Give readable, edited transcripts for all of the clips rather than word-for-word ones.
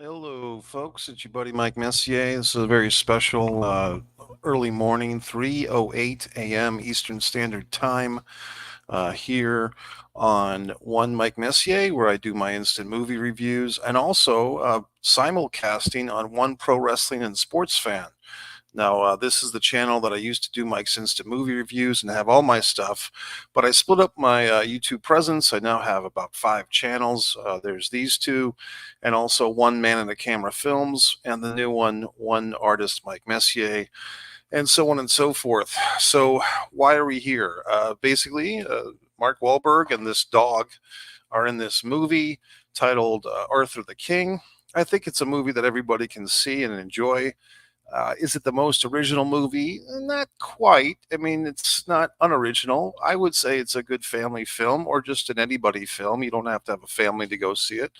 Hello, folks. It's your buddy Mike Messier. This is a very special early morning, 3:08 a.m. Eastern Standard Time here on One Mike Messier, where I do my instant movie reviews, and also simulcasting on One Pro Wrestling and Sports Fan. Now, this is the channel that I used to do Mike's Instant Movie Reviews and have all my stuff, but I split up my YouTube presence. I now have about 5 channels. There's these two, and also One Man in the Camera Films, and the new one, One Artist Mike Messier, and so on and so forth. So, why are we here? Basically, Mark Wahlberg and this dog are in this movie titled Arthur the King. I think it's a movie that everybody can see and enjoy. Is it the most original movie? Not quite. I mean, it's not unoriginal. I would say it's a good family film or just an anybody film. You don't have to have a family to go see it.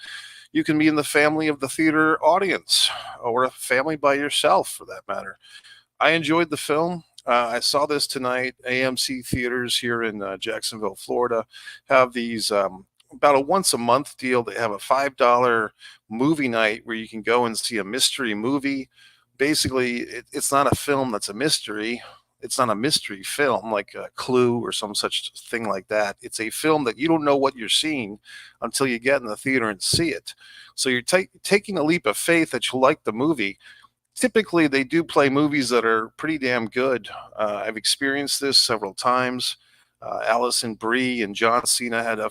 You can be in the family of the theater audience or a family by yourself for that matter. I enjoyed the film. I saw this tonight. AMC theaters here in Jacksonville, Florida, have these about a once a month deal. They have a $5 movie night where you can go and see a mystery movie. Basically, it's not a film that's a mystery. It's not a mystery film like Clue or some such thing like that. It's a film that you don't know what you're seeing until you get in the theater and see it. So you're taking a leap of faith that you like the movie. Typically, they do play movies that are pretty damn good. I've experienced this several times. Allison Brie and John Cena had a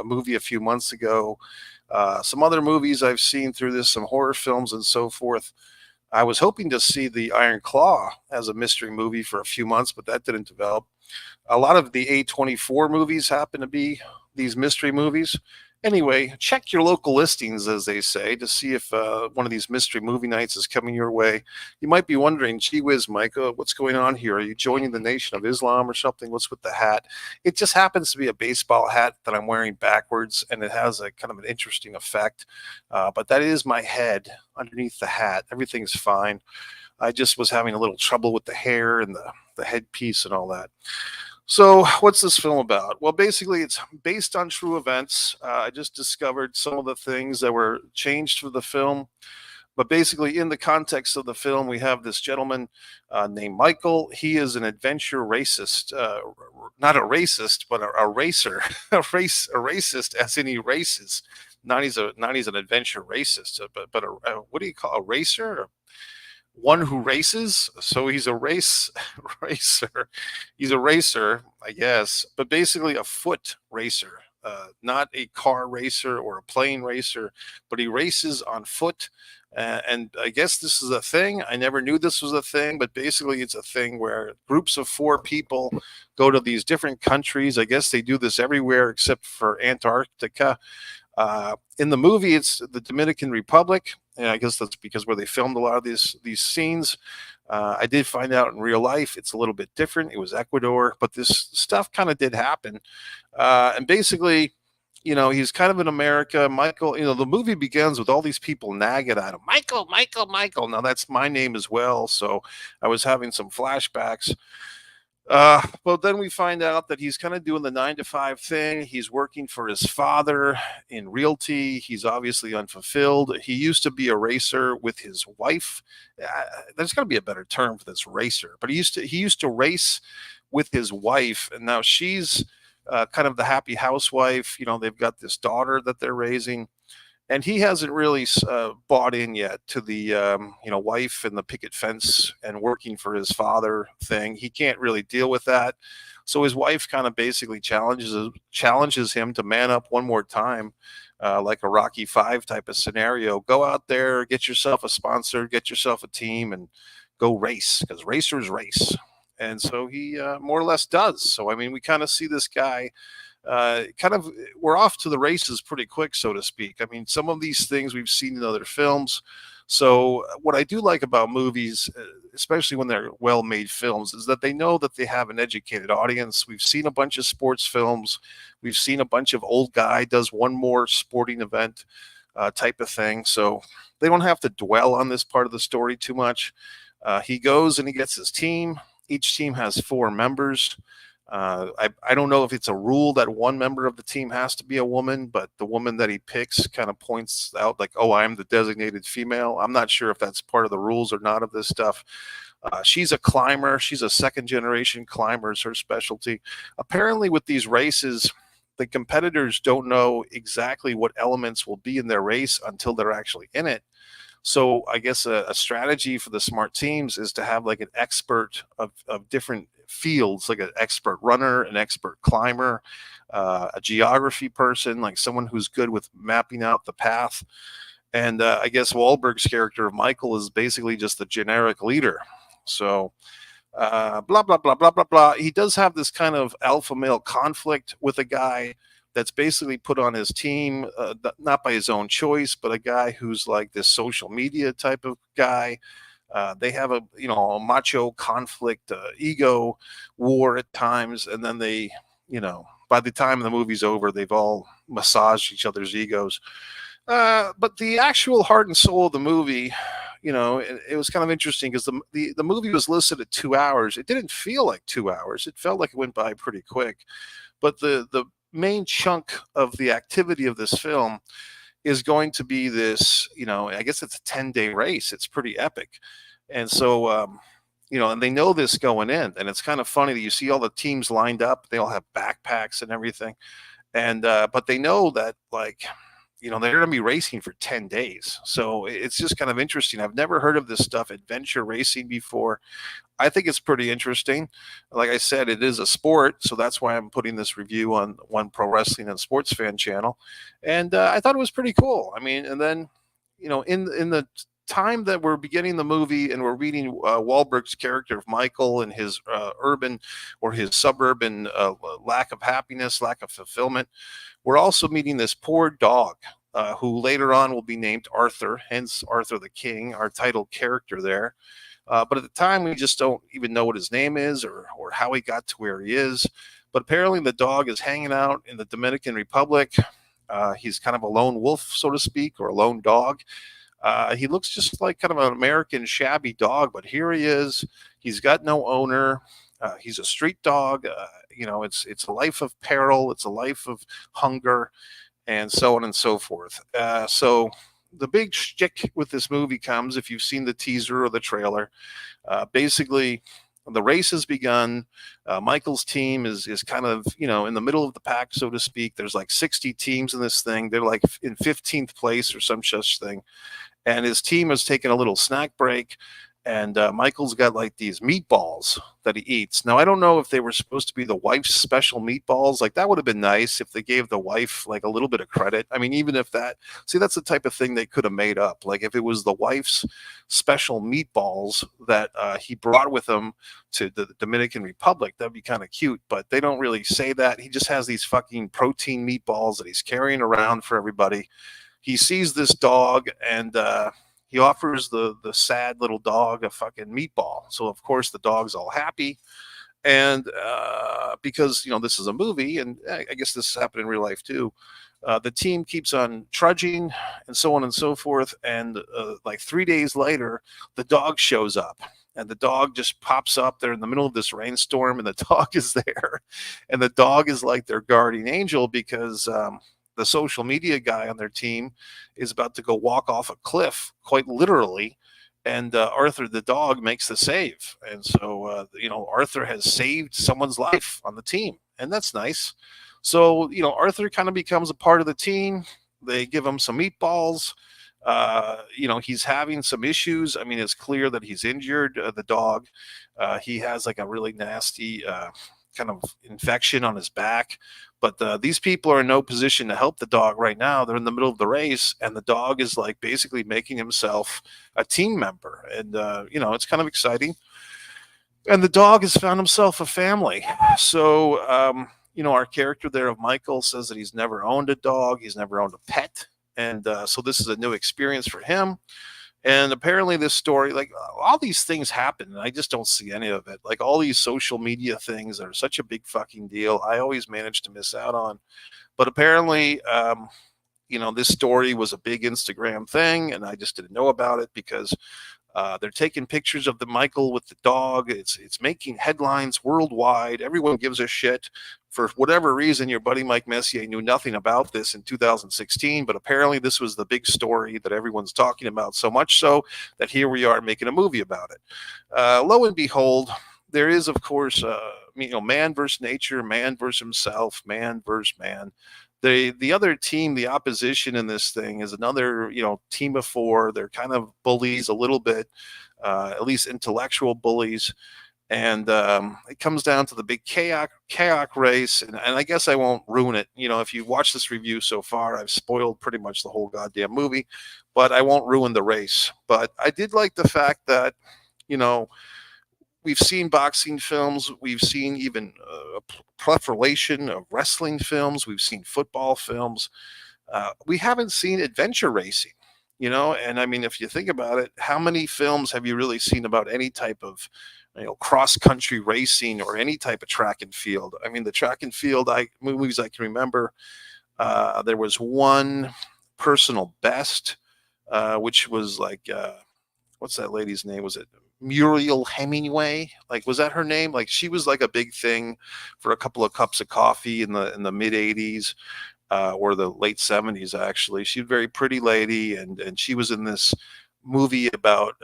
movie a few months ago. Some other movies I've seen through this, some horror films and so forth. I was hoping to see the Iron Claw as a mystery movie for a few months, but that didn't develop. A lot of the A24 movies happen to be these mystery movies. Anyway, check your local listings, as they say, to see if one of these mystery movie nights is coming your way. You might be wondering, gee whiz, Micah, what's going on here? Are you joining the Nation of Islam or something? What's with the hat? It just happens to be a baseball hat that I'm wearing backwards, and it has a kind of an interesting effect. But that is my head underneath the hat. Everything's fine. I just was having a little trouble with the hair and the headpiece and all that. So, what's this film about? Well, basically, it's based on true events. I just discovered some of the things that were changed for the film. But basically, in the context of the film, we have this gentleman named Michael. He is an adventure racist, not a racist, but a racer, a racist as in he races. Not he's an adventure racist, but what do you call a racer? One who races. So he's a racer. He's a racer, I guess, but basically a foot racer, not a car racer or a plane racer, but he races on foot. And I guess this is a thing. I never knew this was a thing, but basically it's a thing where groups of 4 people go to these different countries. I guess they do this everywhere except for Antarctica. In the movie, it's the Dominican Republic, and I guess that's because where they filmed a lot of these scenes. I did find out in real life it's a little bit different. It was Ecuador, but this stuff kind of did happen. And basically, he's kind of in America. Michael, the movie begins with all these people nagging at him, Michael, Michael, Michael. Now that's my name as well, so I was having some flashbacks. But then we find out that he's kind of doing the 9 to 5 thing. He's working for his father in realty. He's obviously unfulfilled. He used to be a racer with his wife. There's got to be a better term for this racer, but he used to race with his wife, and now she's kind of the happy housewife. They've got this daughter that they're raising, and he hasn't really bought in yet to the wife and the picket fence and working for his father thing. He can't really deal with that, so his wife kind of basically challenges him to man up one more time, like a Rocky 5 type of scenario. Go out there, get yourself a sponsor, get yourself a team, and go race, because racers race. And so he more or less does. So I mean, we kind of see this guy we're off to the races pretty quick, so to speak. I mean, some of these things we've seen in other films. So what I do like about movies, especially when they're well-made films, is that they know that they have an educated audience. We've seen a bunch of sports films. We've seen a bunch of old guy does one more sporting event type of thing. So they don't have to dwell on this part of the story too much. He goes and he gets his team. Each team has 4 members. I don't know if it's a rule that one member of the team has to be a woman, but the woman that he picks kind of points out, like, oh, I'm the designated female. I'm not sure if that's part of the rules or not of this stuff. She's a climber. She's a second generation climber, is her specialty. Apparently, with these races, the competitors don't know exactly what elements will be in their race until they're actually in it. So I guess a strategy for the smart teams is to have like an expert of different fields, like an expert runner, an expert climber, a geography person, like someone who's good with mapping out the path. And I guess Wahlberg's character of Michael is basically just the generic leader. So blah blah blah blah blah blah. He does have this kind of alpha male conflict with a guy that's basically put on his team, not by his own choice, but a guy who's like this social media type of guy. They have a macho conflict, ego war at times, and then by the time the movie's over, they've all massaged each other's egos. But the actual heart and soul of the movie, it was kind of interesting because the movie was listed at 2 hours. It didn't feel like 2 hours. It felt like it went by pretty quick. But the main chunk of the activity of this film is going to be this, I guess it's a 10-day race. It's pretty epic. And so, and they know this going in. And it's kind of funny that you see all the teams lined up. They all have backpacks and everything. And, but they know that, like, they're going to be racing for 10 days. So it's just kind of interesting. I've never heard of this stuff, adventure racing, before. I think it's pretty interesting. Like I said, it is a sport. So that's why I'm putting this review on One Pro Wrestling and Sports Fan channel. And I thought it was pretty cool. I mean, and then, in the time that we're beginning the movie and we're reading Wahlberg's character of Michael and his urban or his suburban lack of happiness, lack of fulfillment, we're also meeting this poor dog who later on will be named Arthur, hence Arthur the King, our title character there. But at the time, we just don't even know what his name is or how he got to where he is. But apparently the dog is hanging out in the Dominican Republic. He's kind of a lone wolf, so to speak, or a lone dog. He looks just like kind of an American shabby dog, but here he is. He's got no owner. He's a street dog. It's a life of peril. It's a life of hunger, and so on and so forth. So the big shtick with this movie comes if you've seen the teaser or the trailer. Basically, the race has begun. Michael's team is kind of in the middle of the pack, so to speak. There's like 60 teams in this thing. They're like in 15th place or some such thing, and his team has taken a little snack break. And Michael's got like these meatballs that he eats. Now, I don't know if they were supposed to be the wife's special meatballs. Like, that would have been nice if they gave the wife like a little bit of credit. I mean, even if that's the type of thing they could have made up. Like, if it was the wife's special meatballs that he brought with him to the Dominican Republic, that'd be kind of cute. But they don't really say that. He just has these fucking protein meatballs that he's carrying around for everybody. He sees this dog and, he offers the sad little dog a fucking meatball. So of course the dog's all happy, and because this is a movie, and I guess this happened in real life too. The team keeps on trudging, and so on and so forth. And like 3 days later, the dog shows up, and the dog just pops up there in the middle of this rainstorm, and the dog is there, and the dog is like their guardian angel because. The social media guy on their team is about to go walk off a cliff, quite literally, and Arthur the dog makes the save. And so, Arthur has saved someone's life on the team, and that's nice. So, Arthur kind of becomes a part of the team. They give him some meatballs. He's having some issues. I mean, it's clear that he's injured, the dog. He has like a really nasty kind of infection on his back. But these people are in no position to help the dog right now. They're in the middle of the race, and the dog is like basically making himself a team member. And, it's kind of exciting. And the dog has found himself a family. So, our character there of Michael says that he's never owned a dog. He's never owned a pet. And so this is a new experience for him. And apparently this story, like all these things happen, and I just don't see any of it. Like all these social media things are such a big fucking deal. I always manage to miss out on. But apparently, this story was a big Instagram thing, and I just didn't know about it because They're taking pictures of the Michael with the dog. It's making headlines worldwide. Everyone gives a shit. For whatever reason, your buddy Mike Messier knew nothing about this in 2016, but apparently this was the big story that everyone's talking about, so much so that here we are making a movie about it. Lo and behold, there is, of course, man versus nature, man versus himself, man versus man. The other team, the opposition in this thing, is another team of four. They're kind of bullies a little bit, at least intellectual bullies, and it comes down to the big kayak race. And I guess I won't ruin it. If you watch this review so far, I've spoiled pretty much the whole goddamn movie, but I won't ruin the race. But I did like the fact that you know we've seen boxing films, we've seen even a proliferation of wrestling films, we've seen football films. We haven't seen adventure racing, and I mean, if you think about it, how many films have you really seen about any type of cross country racing or any type of track and field? I mean, the track and field movies I can remember, there was one personal best, which was like what's that lady's name? Was it Muriel Hemingway? Like, was that her name? Like, she was like a big thing for a couple of cups of coffee in the mid '80s, or the late '70s. Actually, she's a very pretty lady, and she was in this movie about.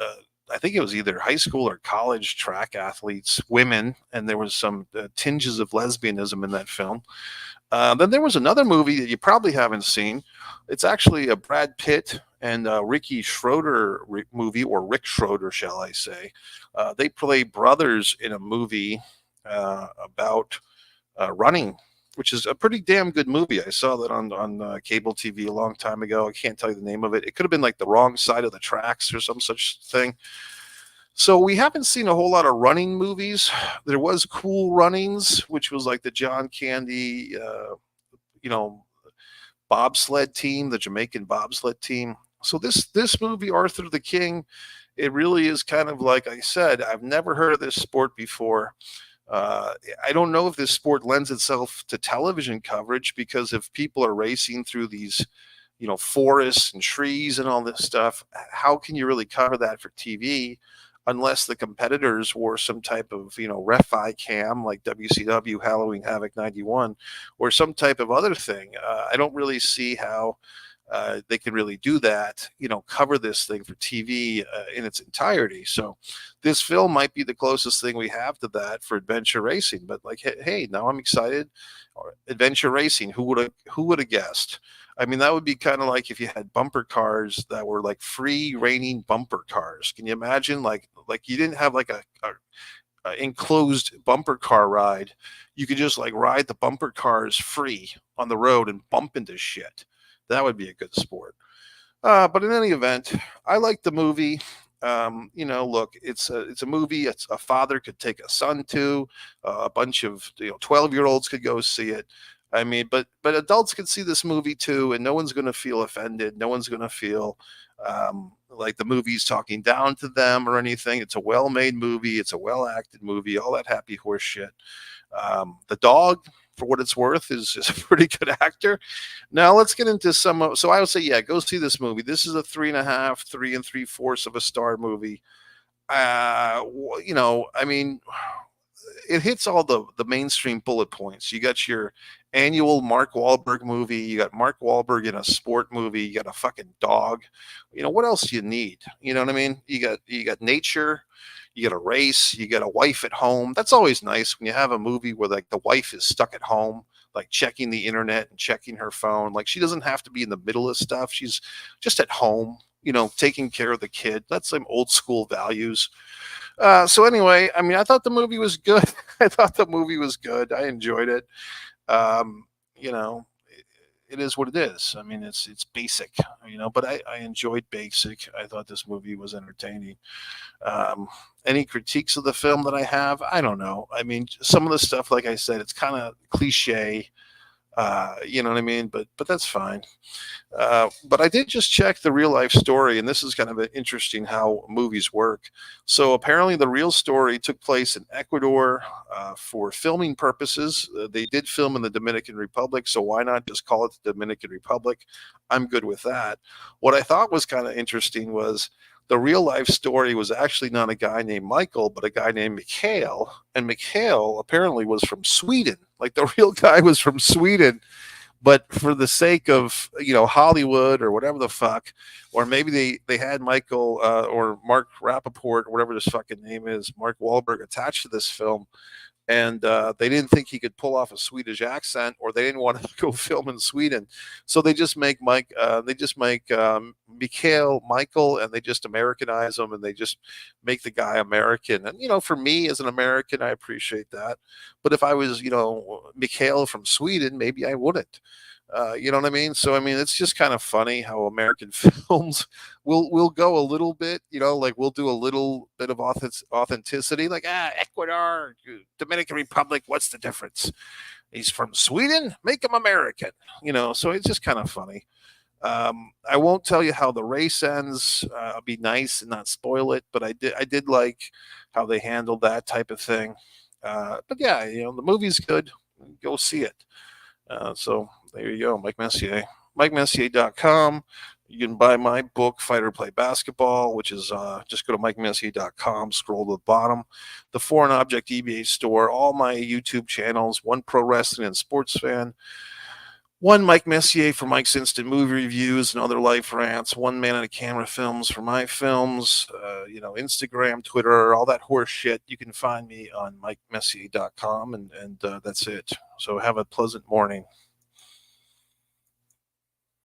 I think it was either high school or college track athletes, women, and there was some tinges of lesbianism in that film. Then there was another movie that you probably haven't seen. It's actually a Brad Pitt and Ricky Schroeder movie, or Rick Schroeder, shall I say. They play brothers in a movie about running, which is a pretty damn good movie. I saw that on cable TV a long time ago. I can't tell you the name of it. It could have been like The Wrong Side of the Tracks or some such thing. So we haven't seen a whole lot of running movies. There was Cool Runnings, which was like the John Candy, you know, bobsled team, the Jamaican bobsled team. So this movie, Arthur the King, it really is kind of like I said. I've never heard of this sport before. I don't know if this sport lends itself to television coverage, because if people are racing through these, forests and trees and all this stuff, how can you really cover that for TV? Unless the competitors wore some type of, ref cam like WCW Halloween Havoc 91, or some type of other thing. I don't really see how they can really do that, cover this thing for TV in its entirety. So this film might be the closest thing we have to that for adventure racing. But like, hey, now I'm excited. Adventure racing, who would have guessed? I mean, that would be kind of like if you had bumper cars that were like free reigning bumper cars. Can you imagine? Like you didn't have like a enclosed bumper car ride. You could just like ride the bumper cars free on the road and bump into shit. That would be a good sport. But in any event, I like the movie. Look, it's a movie. It's a father could take a son to. A bunch of 12-year-olds could go see it. I mean, but adults can see this movie too, and no one's going to feel offended. No one's going to feel like the movie's talking down to them or anything. It's a well-made movie. It's a well-acted movie. All that happy horse shit. The dog, for what it's worth, is a pretty good actor. Now let's get into some. So I would say, yeah, go see this movie. This is a 3.5, 3 3/4 of a star movie. I mean, it hits all the mainstream bullet points. You got your annual Mark Wahlberg movie. You got Mark Wahlberg in a sport movie. You got a fucking dog. What else do you need? You know what I mean? You got nature. You got a race. You got a wife at home. That's always nice when you have a movie where like the wife is stuck at home, like checking the internet and checking her phone. Like she doesn't have to be in the middle of stuff. She's just at home, taking care of the kid. That's some old school values. So anyway, I mean, I thought the movie was good. I thought the movie was good. I enjoyed it. Um, you know, it is what it is. I mean, it's basic, but I enjoyed basic. I thought this movie was entertaining. Any critiques of the film that I have? I don't know. I mean, some of the stuff, like I said, it's kind of cliche. You know what I mean? But that's fine. But I did just check the real life story, and this is kind of interesting how movies work. So apparently, the real story took place in Ecuador for filming purposes. They did film in the Dominican Republic, so why not just call it the Dominican Republic? I'm good with that. What I thought was kind of interesting was The real life story was actually not a guy named Michael, but a guy named Mikhail. And Mikhail apparently was from Sweden. Like the real guy was from Sweden, but for the sake of Hollywood or whatever the fuck, or maybe they had Michael or Mark Rappaport or whatever this fucking name is, Mark Wahlberg, attached to this film, and they didn't think he could pull off a Swedish accent, or they didn't want to go film in Sweden, so they just make Mikhail Michael, and they just Americanize him, and they just make the guy American. And for me as an American, I appreciate that, but if I was Mikhail from Sweden, maybe I wouldn't. You know what I mean? So I mean, it's just kind of funny how American films will go a little bit, like we'll do a little bit of authenticity, like Ecuador, Dominican Republic. What's the difference? He's from Sweden, make him American. So it's just kind of funny. I won't tell you how the race ends. I'll be nice and not spoil it, but I did like how they handled that type of thing. But yeah, the movie's good. Go see it. So there you go, Mike Messier. MikeMessier.com. You can buy my book, Fight or Play Basketball, which is just go to MikeMessier.com, scroll to the bottom. The Foreign Object eBay store, all my YouTube channels, One Pro Wrestling and Sports Fan, One Mike Messier for Mike's Instant Movie Reviews and other life rants, One Man and a Camera Films for my films, Instagram, Twitter, all that horse shit. You can find me on MikeMessier.com, and that's it. So have a pleasant morning.